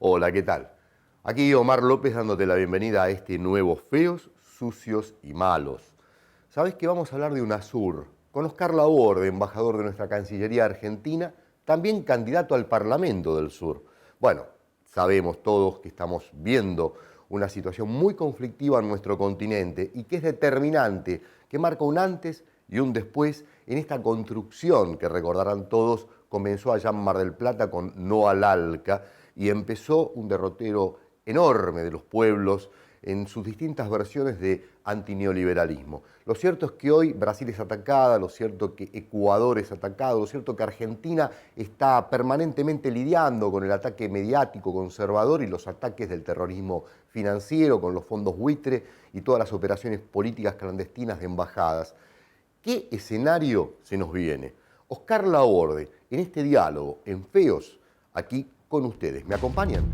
Hola, ¿qué tal? Aquí Omar López dándote la bienvenida a este nuevo Feos, Sucios y Malos. Sabés que vamos a hablar de UNASUR, con Oscar Laborde, embajador de nuestra Cancillería Argentina, también candidato al Parlamento del Sur. Bueno, sabemos todos que estamos viendo una situación muy conflictiva en nuestro continente y que es determinante, que marca un antes y un después en esta construcción que recordarán todos comenzó allá en Mar del Plata con No al ALCA y empezó un derrotero enorme de los pueblos en sus distintas versiones de antineoliberalismo. Lo cierto es que hoy Brasil es atacada, lo cierto es que Ecuador es atacado, lo cierto es que Argentina está permanentemente lidiando con el ataque mediático conservador y los ataques del terrorismo financiero, con los fondos buitre y todas las operaciones políticas clandestinas de embajadas. ¿Qué escenario se nos viene? Oscar Laborde, en este diálogo, en Feos, aquí con ustedes. ¿Me acompañan?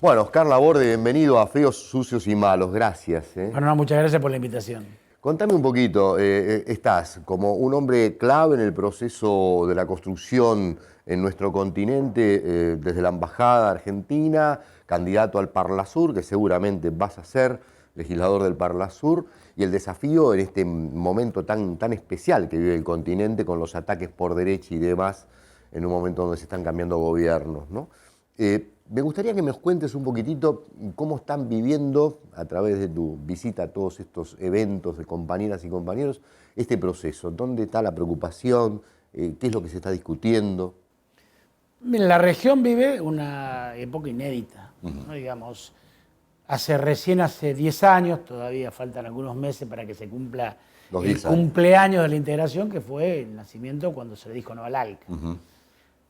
Bueno, Oscar Laborde, bienvenido a Feos, Sucios y Malos. Gracias. Bueno, no, muchas gracias por la invitación. Contame un poquito, estás como un hombre clave en el proceso de la construcción en nuestro continente, desde la Embajada Argentina, candidato al Parlasur, que seguramente vas a ser legislador del Parlasur, y el desafío en este momento tan especial que vive el continente con los ataques por derecha y demás, en un momento donde se están cambiando gobiernos, ¿no? Me gustaría que me cuentes un poquitito cómo están viviendo, a través de tu visita a todos estos eventos de compañeras y compañeros, este proceso. ¿Dónde está la preocupación? ¿Qué es lo que se está discutiendo? Mira, la región vive una época inédita, ¿no? Digamos, recién hace 10 años, todavía faltan algunos meses para que se cumpla el cumpleaños de la integración, que fue el nacimiento cuando se le dijo no al ALCA.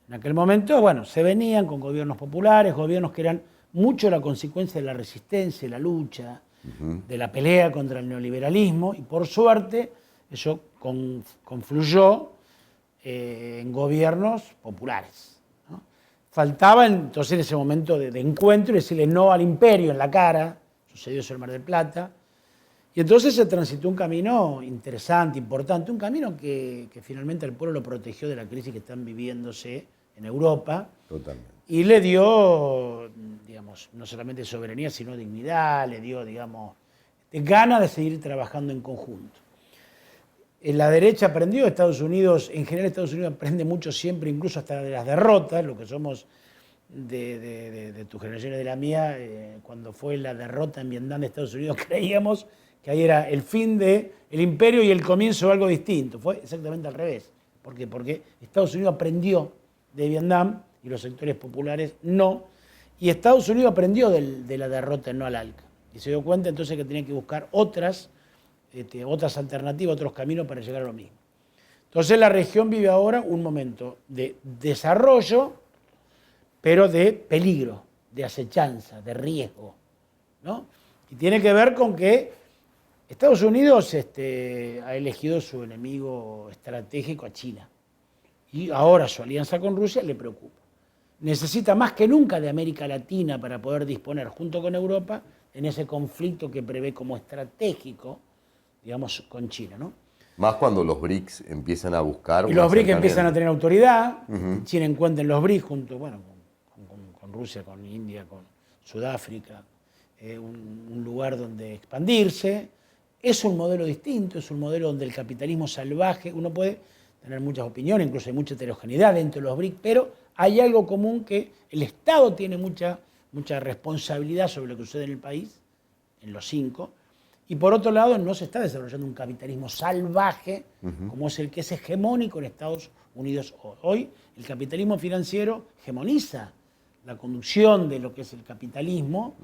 En aquel momento, bueno, se venían con gobiernos populares, gobiernos que eran mucho la consecuencia de la resistencia, la lucha, de la pelea contra el neoliberalismo, y por suerte eso confluyó en gobiernos populares, ¿no? Faltaba entonces en ese momento de encuentro y decirle no al imperio en la cara, sucedió eso en Mar del Plata, y entonces se transitó un camino interesante, importante, un camino que finalmente el pueblo lo protegió de la crisis que están viviéndose en Europa. Totalmente. Y le dio, digamos, no solamente soberanía, sino dignidad, le dio, digamos, ganas de seguir trabajando en conjunto. La derecha aprendió, Estados Unidos, en general Estados Unidos aprende mucho siempre, incluso hasta de las derrotas, lo que somos de tu generación y de la mía, cuando fue la derrota en Vietnam de Estados Unidos, creíamos que ahí era el fin del imperio y el comienzo de algo distinto. Fue exactamente al revés. ¿Por qué? Porque Estados Unidos aprendió de Vietnam y los sectores populares no. Y Estados Unidos aprendió de la derrota en no al ALCA. Y se dio cuenta entonces que tenía que buscar otras alternativas, otros caminos para llegar a lo mismo. Entonces la región vive ahora un momento de desarrollo, pero de peligro, de acechanza, de riesgo, ¿no? Y tiene que ver con que Estados Unidos ha elegido su enemigo estratégico a China. Y ahora su alianza con Rusia le preocupa. Necesita más que nunca de América Latina para poder disponer, junto con Europa, en ese conflicto que prevé como estratégico, digamos, con China, ¿no? Más cuando los BRICS empiezan a buscar... Y los BRICS empiezan a tener autoridad, China encuentra en los BRICS, junto, bueno, con Rusia, con India, con Sudáfrica, un lugar donde expandirse. Es un modelo distinto, es un modelo donde el capitalismo salvaje, uno puede tener muchas opiniones, incluso hay mucha heterogeneidad dentro de los BRICS, pero hay algo común que el Estado tiene mucha responsabilidad sobre lo que sucede en el país, en los 5, y por otro lado no se está desarrollando un capitalismo salvaje como es el que es hegemónico en Estados Unidos hoy. Hoy el capitalismo financiero hegemoniza la conducción de lo que es el capitalismo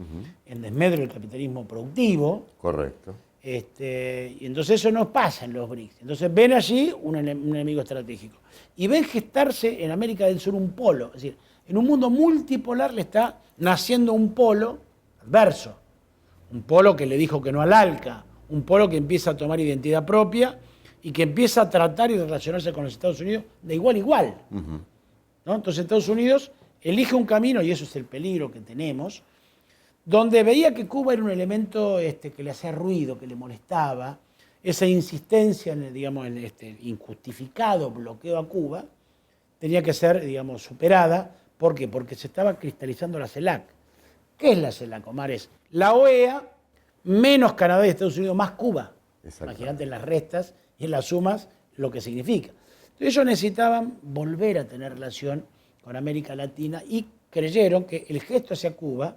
en desmedro del capitalismo productivo. Correcto. Y entonces eso no pasa en los BRICS. Entonces ven allí un enemigo estratégico. Y ven gestarse en América del Sur un polo. Es decir, en un mundo multipolar le está naciendo un polo adverso. Un polo que le dijo que no al ALCA. Un polo que empieza a tomar identidad propia y que empieza a tratar y relacionarse con los Estados Unidos de igual a igual. ¿No? Entonces Estados Unidos elige un camino, y eso es el peligro que tenemos, donde veía que Cuba era un elemento que le hacía ruido, que le molestaba, esa insistencia en el injustificado bloqueo a Cuba tenía que ser, superada. ¿Por qué? Porque se estaba cristalizando la CELAC. ¿Qué es la CELAC, Omar? Es la OEA menos Canadá y Estados Unidos más Cuba. Imagínate en las restas y en las sumas lo que significa. Entonces ellos necesitaban volver a tener relación con América Latina y creyeron que el gesto hacia Cuba,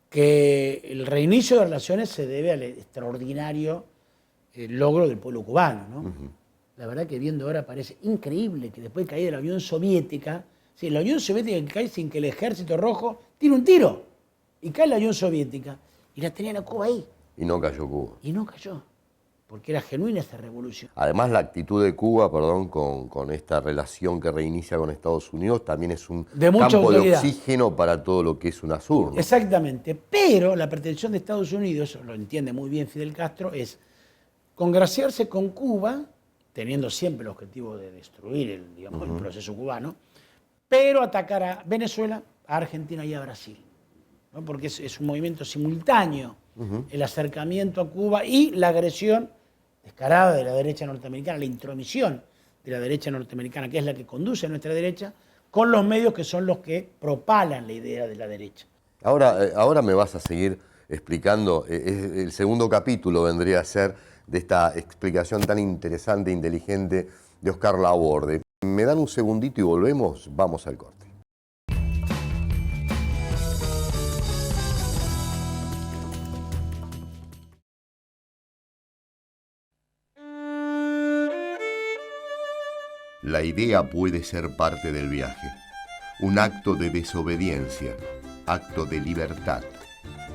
que el reinicio de relaciones se debe al extraordinario logro del pueblo cubano, ¿no? La verdad que viendo ahora parece increíble que después de caer de la Unión Soviética, la Unión Soviética que cae sin que el Ejército Rojo tire un tiro, y cae la Unión Soviética, y la tenían a Cuba ahí. Y no cayó Cuba. Y no cayó, porque era genuina esta revolución. Además, la actitud de Cuba, con esta relación que reinicia con Estados Unidos, también es un campo de oxígeno para todo lo que es UNASUR, ¿no? Exactamente, pero la pretensión de Estados Unidos, lo entiende muy bien Fidel Castro, es congraciarse con Cuba, teniendo siempre el objetivo de destruir el proceso cubano, pero atacar a Venezuela, a Argentina y a Brasil, ¿no? Porque es un movimiento simultáneo, el acercamiento a Cuba y la agresión descarada de la derecha norteamericana, la intromisión de la derecha norteamericana, que es la que conduce a nuestra derecha, con los medios que son los que propalan la idea de la derecha. Ahora me vas a seguir explicando, el segundo capítulo vendría a ser de esta explicación tan interesante e inteligente de Oscar Laborde. Me dan un segundito y volvemos, vamos al corte. La idea puede ser parte del viaje, un acto de desobediencia, acto de libertad,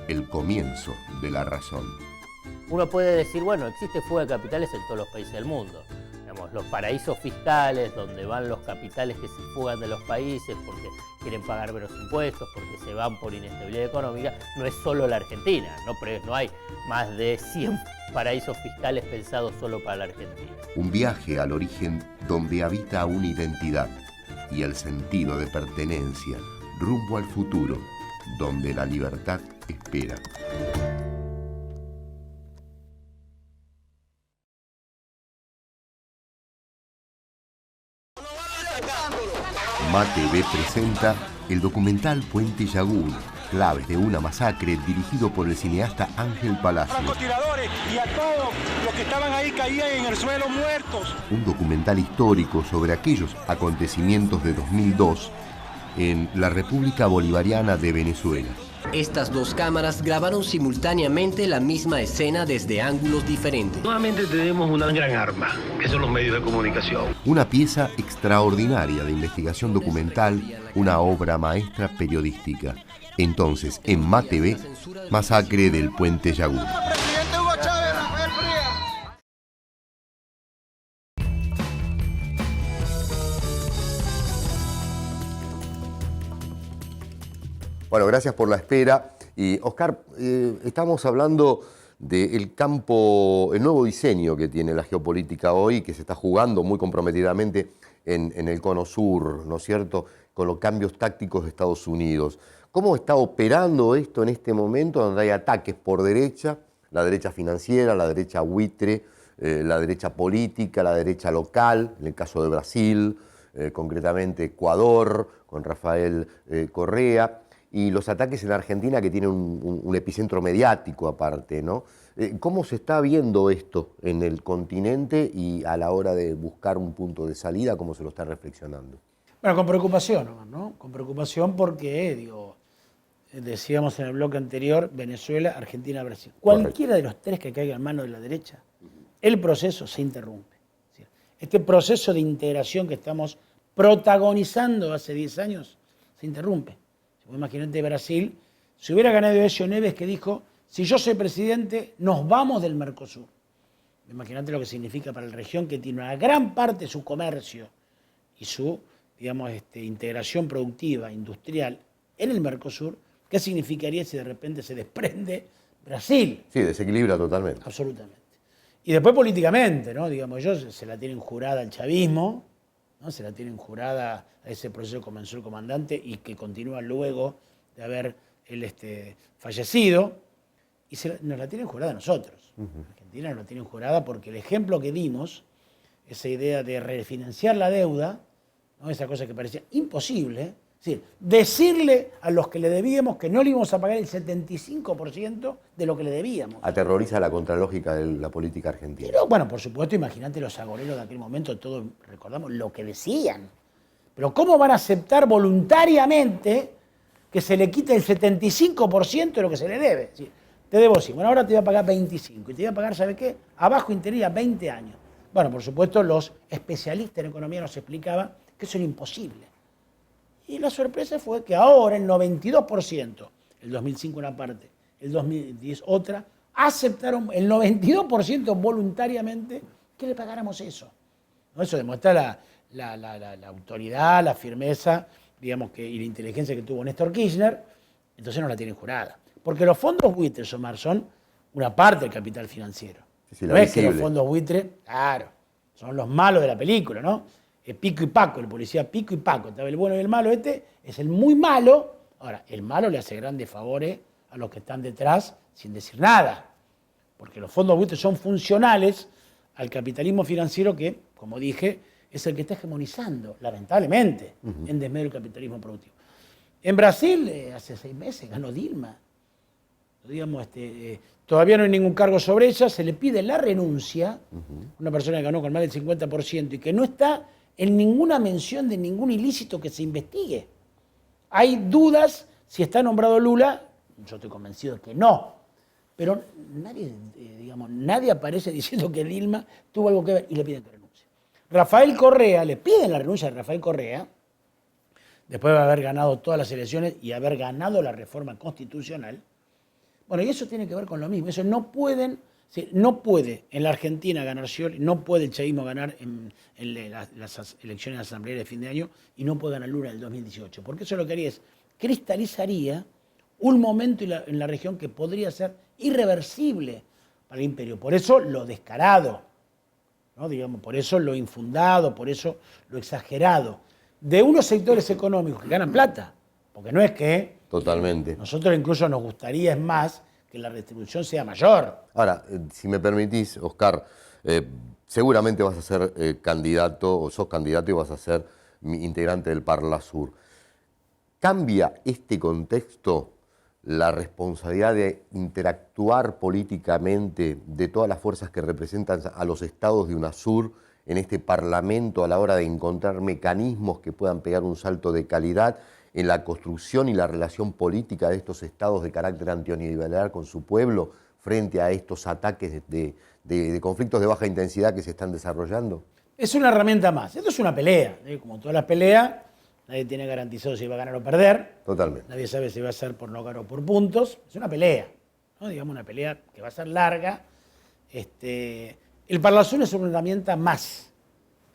el comienzo de la razón. Uno puede decir, bueno, existe fuga de capitales en todos los países del mundo. Digamos, los paraísos fiscales, donde van los capitales que se fugan de los países porque quieren pagar menos impuestos, porque se van por inestabilidad económica, no es solo la Argentina, no hay más de 100 paraísos fiscales pensados solo para la Argentina. Un viaje al origen donde habita una identidad y el sentido de pertenencia rumbo al futuro, donde la libertad espera. MATV presenta el documental Puente Yagún, claves de una masacre, dirigido por el cineasta Ángel Palacio. Francotiradores y a todos los que estaban ahí caían en el suelo muertos. Un documental histórico sobre aquellos acontecimientos de 2002 en la República Bolivariana de Venezuela. Estas dos cámaras grabaron simultáneamente la misma escena desde ángulos diferentes. Nuevamente tenemos una gran arma, que son los medios de comunicación. Una pieza extraordinaria de investigación documental, una obra maestra periodística. Entonces, en MATV, Masacre del Puente Yagún. Bueno, gracias por la espera. Y Oscar, estamos hablando del campo, el nuevo diseño que tiene la geopolítica hoy, que se está jugando muy comprometidamente en el cono sur, ¿no es cierto?, con los cambios tácticos de Estados Unidos. ¿Cómo está operando esto en este momento donde hay ataques por derecha, la derecha financiera, la derecha buitre, la derecha política, la derecha local, en el caso de Brasil, concretamente Ecuador, con Rafael Correa, y los ataques en Argentina que tienen un epicentro mediático aparte, ¿no? ¿Cómo se está viendo esto en el continente y a la hora de buscar un punto de salida, cómo se lo está reflexionando? Bueno, con preocupación, ¿no? Con preocupación porque, decíamos en el bloque anterior, Venezuela, Argentina, Brasil. Cualquiera de los tres que caiga en manos de la derecha, el proceso se interrumpe. Este proceso de integración que estamos protagonizando hace 10 años se interrumpe. Imagínate Brasil, si hubiera ganado Ezio Neves, que dijo, si yo soy presidente, nos vamos del Mercosur. Imagínate lo que significa para la región que tiene una gran parte de su comercio y su, digamos, integración productiva, industrial en el Mercosur. ¿Qué significaría si de repente se desprende Brasil? Sí, desequilibra totalmente. Absolutamente. Y después políticamente, ¿no? Digamos, ellos se la tienen jurada al chavismo, ¿no? Se la tienen jurada a ese proceso que comenzó el comandante y que continúa luego de haber él fallecido, y nos la tienen jurada a nosotros. Argentina nos la tienen jurada porque el ejemplo que dimos, esa idea de refinanciar la deuda, ¿no? Esa cosa que parecía imposible, es decir, decirle a los que le debíamos que no le íbamos a pagar el 75% de lo que le debíamos. Aterroriza la contralógica de la política argentina. Pero bueno, por supuesto, imagínate los agoreros de aquel momento, todos recordamos lo que decían. Pero ¿cómo van a aceptar voluntariamente que se le quite el 75% de lo que se le debe? Es decir, te debo 100, bueno, ahora te voy a pagar 25 y te voy a pagar, ¿sabe qué? Abajo interés a 20 años. Bueno, por supuesto, los especialistas en economía nos explicaban que eso era imposible. Y la sorpresa fue que ahora el 92%, el 2005 una parte, el 2010 otra, aceptaron el 92% voluntariamente que le pagáramos eso. ¿No? Eso demuestra la autoridad, la firmeza, digamos, y la inteligencia que tuvo Néstor Kirchner. Entonces no la tienen jurada. Porque los fondos buitres, Omar, son una parte del capital financiero. Sí, no es que los fondos buitres, claro, son los malos de la película, ¿no? Pico y Paco, el policía Pico y Paco. Estaba el bueno y el malo, es el muy malo. Ahora, el malo le hace grandes favores a los que están detrás sin decir nada. Porque los fondos buitres son funcionales al capitalismo financiero que, como dije, es el que está hegemonizando, lamentablemente, en desmedro del capitalismo productivo. En Brasil, hace 6 meses, ganó Dilma. Digamos, todavía no hay ningún cargo sobre ella, se le pide la renuncia, una persona que ganó con más del 50% y que no está en ninguna mención de ningún ilícito que se investigue. Hay dudas si está nombrado Lula, yo estoy convencido de que no, pero nadie aparece diciendo que Dilma tuvo algo que ver y le piden que renuncie. Rafael Correa, le piden la renuncia de Rafael Correa, después de haber ganado todas las elecciones y haber ganado la reforma constitucional. Bueno, y eso tiene que ver con lo mismo. Eso no puede en la Argentina ganar Scioli, no puede el chavismo ganar en las elecciones asamblearias de fin de año y no puede ganar Lula en el 2018. Porque eso lo que haría es cristalizaría un momento en la región que podría ser irreversible para el imperio. Por eso lo descarado, ¿no? Digamos, por eso lo infundado, por eso lo exagerado. De unos sectores económicos que ganan plata, porque no es que Totalmente. nosotros incluso nos gustaría, es más, que la redistribución sea mayor. Ahora, si me permitís, Oscar, seguramente vas a ser candidato, o sos candidato y vas a ser integrante del Parlasur. ¿Cambia este contexto la responsabilidad de interactuar políticamente de todas las fuerzas que representan a los estados de UNASUR en este Parlamento a la hora de encontrar mecanismos que puedan pegar un salto de calidad en la construcción y la relación política de estos estados de carácter antineoliberal con su pueblo frente a estos ataques de conflictos de baja intensidad que se están desarrollando? Es una herramienta más. Esto es una pelea. Como todas las peleas, nadie tiene garantizado si va a ganar o perder. Totalmente. Nadie sabe si va a ser por nocaut o por puntos. Es una pelea, ¿no? Digamos una pelea que va a ser larga. El Parlasur es una herramienta más.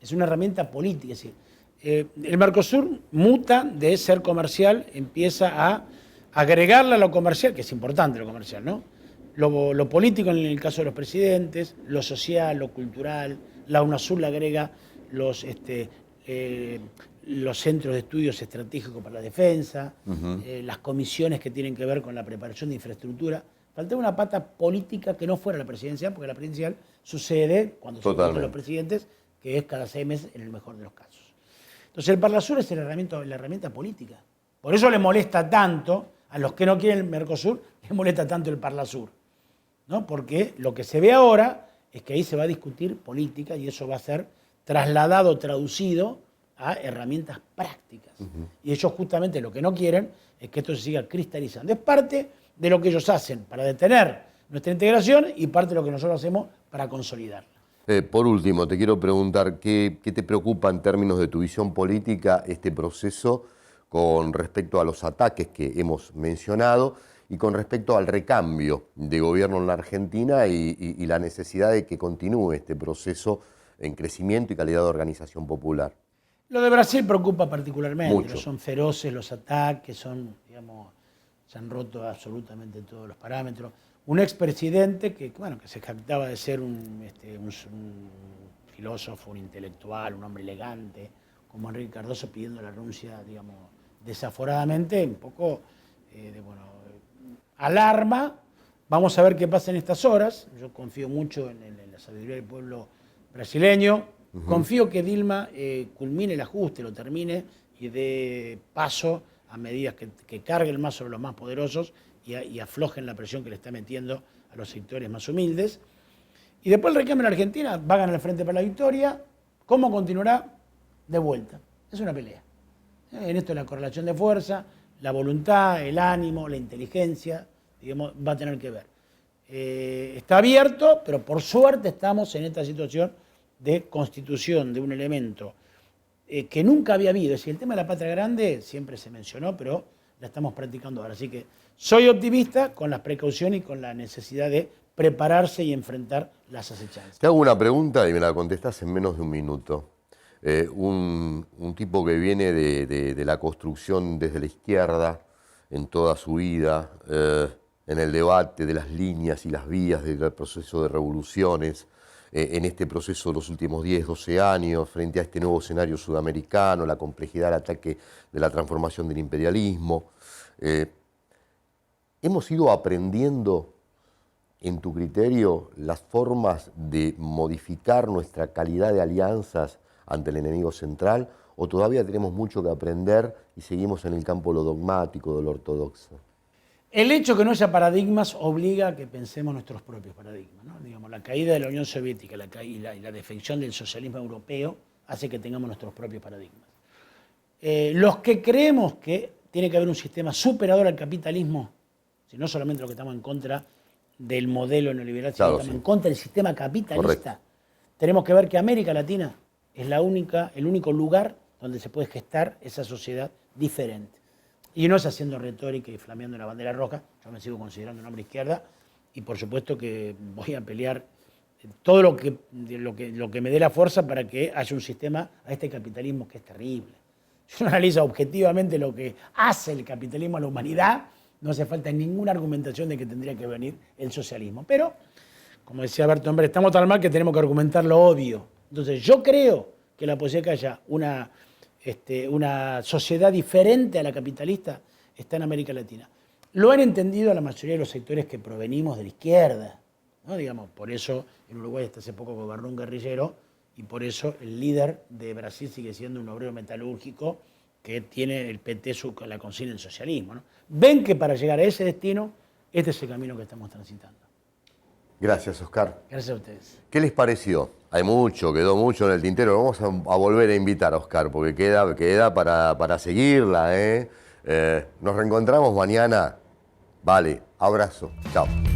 Es una herramienta política. Es decir, el Mercosur muta de ser comercial, empieza a agregarle a lo comercial, que es importante lo comercial, ¿no? Lo político en el caso de los presidentes, lo social, lo cultural. La UNASUR le agrega los centros de estudios estratégicos para la defensa, las comisiones que tienen que ver con la preparación de infraestructura. Faltaba una pata política que no fuera la presidencial, porque la presidencial sucede cuando se votan los presidentes, que es cada 6 meses en el mejor de los casos. Entonces el Parlasur es la herramienta política. Por eso le molesta tanto, a los que no quieren el Mercosur, les molesta tanto el Parlasur, ¿no? Porque lo que se ve ahora es que ahí se va a discutir política y eso va a ser trasladado, traducido a herramientas prácticas. Y ellos justamente lo que no quieren es que esto se siga cristalizando. Es parte de lo que ellos hacen para detener nuestra integración y parte de lo que nosotros hacemos para consolidarla. Por último, te quiero preguntar, ¿qué te preocupa en términos de tu visión política este proceso con respecto a los ataques que hemos mencionado y con respecto al recambio de gobierno en la Argentina y la necesidad de que continúe este proceso en crecimiento y calidad de organización popular. Lo de Brasil preocupa particularmente. Mucho. Son feroces los ataques, se han roto absolutamente todos los parámetros. Un expresidente que se jactaba de ser un filósofo, un intelectual, un hombre elegante, como Enrique Cardoso, pidiendo la renuncia, desaforadamente, un poco alarma. Vamos a ver qué pasa en estas horas. Yo confío mucho en la sabiduría del pueblo brasileño. Confío que Dilma culmine el ajuste, lo termine y dé paso a medidas que carguen más sobre los más poderosos y aflojen la presión que le está metiendo a los sectores más humildes. Y después el recambio en Argentina va a ganar el Frente para la Victoria. ¿Cómo continuará? De vuelta. Es una pelea. En esto la correlación de fuerza, la voluntad, el ánimo, la inteligencia, va a tener que ver. Está abierto, pero por suerte estamos en esta situación de constitución de un elemento que nunca había habido. Es decir, el tema de la patria grande siempre se mencionó, pero la estamos practicando ahora. Así que soy optimista con las precauciones y con la necesidad de prepararse y enfrentar las acechanzas. Te hago una pregunta y me la contestás en menos de un minuto. Un tipo que viene de la construcción desde la izquierda en toda su vida, en el debate de las líneas y las vías del proceso de revoluciones, en este proceso de los últimos 10, 12 años, frente a este nuevo escenario sudamericano, la complejidad del ataque de la transformación del imperialismo. ¿Hemos ido aprendiendo, en tu criterio, las formas de modificar nuestra calidad de alianzas ante el enemigo central, o todavía tenemos mucho que aprender y seguimos en el campo de lo dogmático, de lo ortodoxo? El hecho que no haya paradigmas obliga a que pensemos nuestros propios paradigmas, ¿no? La caída de la Unión Soviética y la defección del socialismo europeo hace que tengamos nuestros propios paradigmas. Los que creemos que tiene que haber un sistema superador al capitalismo, si no solamente los que estamos en contra del modelo neoliberal, sino que estamos en contra del sistema capitalista, correcto, tenemos que ver que América Latina es el único lugar donde se puede gestar esa sociedad diferente. Y no es haciendo retórica y flameando la bandera roja. Yo me sigo considerando un hombre izquierda y por supuesto que voy a pelear todo lo que me dé la fuerza para que haya un sistema a este capitalismo que es terrible. Si uno analiza objetivamente lo que hace el capitalismo a la humanidad, no hace falta ninguna argumentación de que tendría que venir el socialismo. Pero, como decía Bertolt Brecht, estamos tan mal que tenemos que argumentar lo obvio. Entonces yo creo que la posibilidad que haya una sociedad diferente a la capitalista está en América Latina. Lo han entendido la mayoría de los sectores que provenimos de la izquierda, ¿no? Por eso en Uruguay hasta hace poco gobernó un guerrillero y por eso el líder de Brasil sigue siendo un obrero metalúrgico que tiene el PT la consigna del socialismo, ¿no? Ven que para llegar a ese destino, este es el camino que estamos transitando. Gracias, Oscar. Gracias a ustedes. ¿Qué les pareció? Quedó mucho en el tintero. Vamos a volver a invitar a Oscar, porque queda para seguirla. Nos reencontramos mañana. Vale, abrazo. Chao.